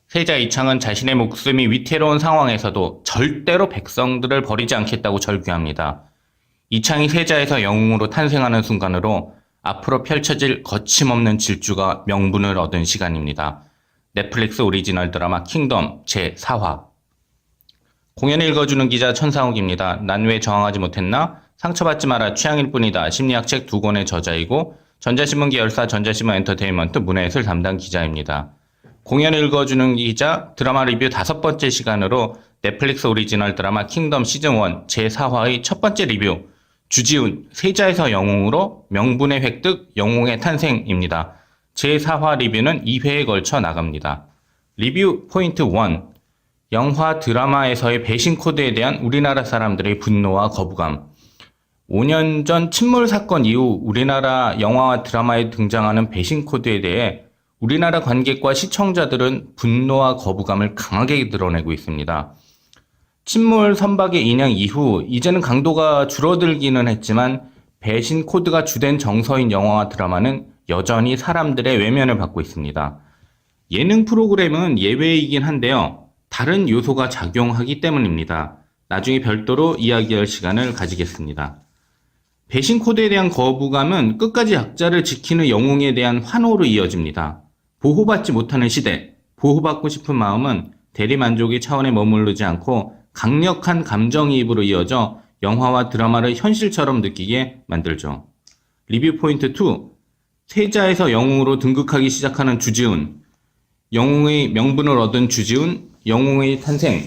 세자 이창은 자신의 목숨이 위태로운 상황에서도 절대로 백성들을 버리지 않겠다고 절규합니다. 이창이 세자에서 영웅으로 탄생하는 순간으로 앞으로 펼쳐질 거침없는 질주가 명분을 얻은 시간입니다. 넷플릭스 오리지널 드라마 킹덤 제4화. 공연을 읽어주는 기자 천상욱입니다. 난 왜 저항하지 못했나? 상처받지 마라 취향일 뿐이다. 심리학책 2권의 저자이고 전자신문 계열사 전자신문 엔터테인먼트 문화예술 담당 기자입니다. 공연을 읽어주는 기자 드라마 리뷰 5번째 시간으로 넷플릭스 오리지널 드라마 킹덤 시즌1 제4화의 첫 번째 리뷰 주지훈 세자에서 영웅으로 명분의 획득 영웅의 탄생입니다. 제4화 리뷰는 2회에 걸쳐 나갑니다. 리뷰 포인트 1. 영화 드라마에서의 배신 코드에 대한 우리나라 사람들의 분노와 거부감. 5년 전 침몰 사건 이후 우리나라 영화와 드라마에 등장하는 배신 코드에 대해 우리나라 관객과 시청자들은 분노와 거부감을 강하게 드러내고 있습니다. 침몰 선박의 인양 이후 이제는 강도가 줄어들기는 했지만 배신 코드가 주된 정서인 영화와 드라마는 여전히 사람들의 외면을 받고 있습니다. 예능 프로그램은 예외이긴 한데요. 다른 요소가 작용하기 때문입니다. 나중에 별도로 이야기할 시간을 가지겠습니다. 배신 코드에 대한 거부감은 끝까지 약자를 지키는 영웅에 대한 환호로 이어집니다. 보호받지 못하는 시대, 보호받고 싶은 마음은 대리만족의 차원에 머무르지 않고 강력한 감정이입으로 이어져 영화와 드라마를 현실처럼 느끼게 만들죠. 리뷰 포인트 2. 세자에서 영웅으로 등극하기 시작하는 주지훈. 영웅의 명분을 얻은 주지훈, 영웅의 탄생,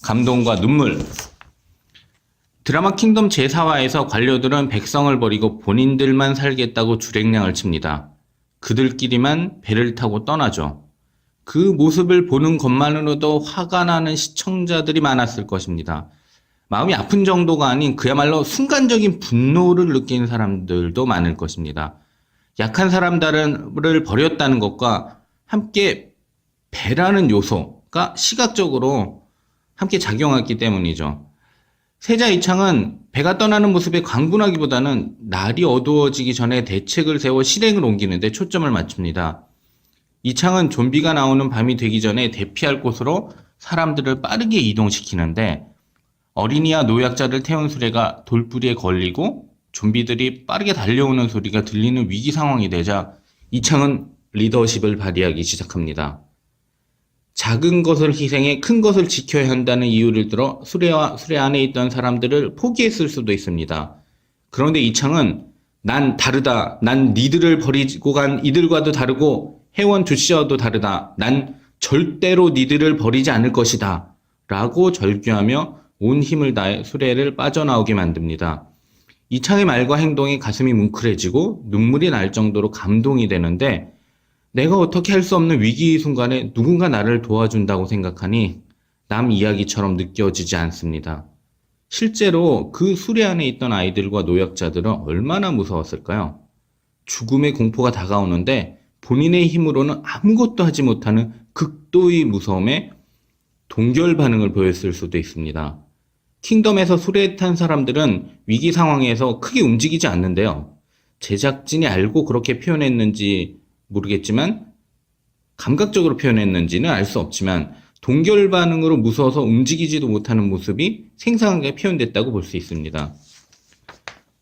감동과 눈물. 드라마 킹덤 제4화에서 관료들은 백성을 버리고 본인들만 살겠다고 주랭량을 칩니다. 그들끼리만 배를 타고 떠나죠. 그 모습을 보는 것만으로도 화가 나는 시청자들이 많았을 것입니다. 마음이 아픈 정도가 아닌 그야말로 순간적인 분노를 느끼는 사람들도 많을 것입니다. 약한 사람들을 버렸다는 것과 함께 배라는 요소가 시각적으로 함께 작용했기 때문이죠. 세자 이창은 배가 떠나는 모습에 강분하기보다는 날이 어두워지기 전에 대책을 세워 실행을 옮기는 데 초점을 맞춥니다. 이창은 좀비가 나오는 밤이 되기 전에 대피할 곳으로 사람들을 빠르게 이동시키는데 어린이와 노약자를 태운 수레가 돌부리에 걸리고 좀비들이 빠르게 달려오는 소리가 들리는 위기 상황이 되자 이창은 리더십을 발휘하기 시작합니다. 작은 것을 희생해 큰 것을 지켜야 한다는 이유를 들어 수레와 수레 안에 있던 사람들을 포기했을 수도 있습니다. 그런데 이창은 난 다르다. 난 니들을 버리고 간 이들과도 다르고 해원 조씨와도 다르다. 난 절대로 니들을 버리지 않을 것이다. 라고 절규하며 온 힘을 다해 수레를 빠져나오게 만듭니다. 이창의 말과 행동에 가슴이 뭉클해지고 눈물이 날 정도로 감동이 되는데 내가 어떻게 할 수 없는 위기의 순간에 누군가 나를 도와준다고 생각하니 남 이야기처럼 느껴지지 않습니다. 실제로 그 수레 안에 있던 아이들과 노약자들은 얼마나 무서웠을까요? 죽음의 공포가 다가오는데 본인의 힘으로는 아무것도 하지 못하는 극도의 무서움에 동결 반응을 보였을 수도 있습니다. 킹덤에서 수레에 탄 사람들은 위기 상황에서 크게 움직이지 않는데요. 제작진이 알고 그렇게 표현했는지 모르겠지만 감각적으로 표현했는지는 알 수 없지만 동결 반응으로 무서워서 움직이지도 못하는 모습이 생생하게 표현됐다고 볼 수 있습니다.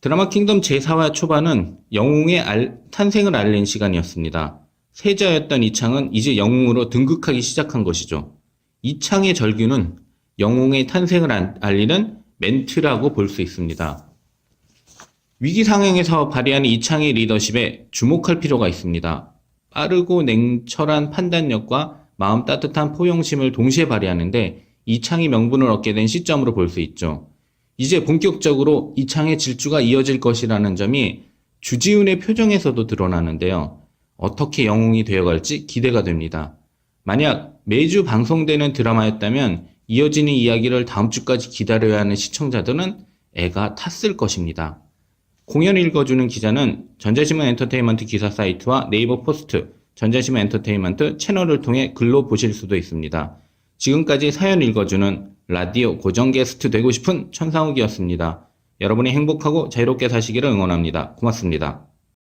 드라마 킹덤 제4화 초반은 영웅의 탄생을 알린 시간이었습니다. 세자였던 이창은 이제 영웅으로 등극하기 시작한 것이죠. 이창의 절규는 영웅의 탄생을 알리는 멘트라고 볼 수 있습니다. 위기 상황에서 발휘하는 이창의 리더십에 주목할 필요가 있습니다. 빠르고 냉철한 판단력과 마음 따뜻한 포용심을 동시에 발휘하는데 이창이 명분을 얻게 된 시점으로 볼 수 있죠. 이제 본격적으로 이창의 질주가 이어질 것이라는 점이 주지훈의 표정에서도 드러나는데요. 어떻게 영웅이 되어갈지 기대가 됩니다. 만약 매주 방송되는 드라마였다면 이어지는 이야기를 다음 주까지 기다려야 하는 시청자들은 애가 탔을 것입니다. 공연을 읽어주는 기자는 전자신문 엔터테인먼트 기사 사이트와 네이버 포스트, 전자신문 엔터테인먼트 채널을 통해 글로 보실 수도 있습니다. 지금까지 사연 읽어주는 라디오 고정 게스트 되고 싶은 천상욱이었습니다. 여러분이 행복하고 자유롭게 사시기를 응원합니다. 고맙습니다.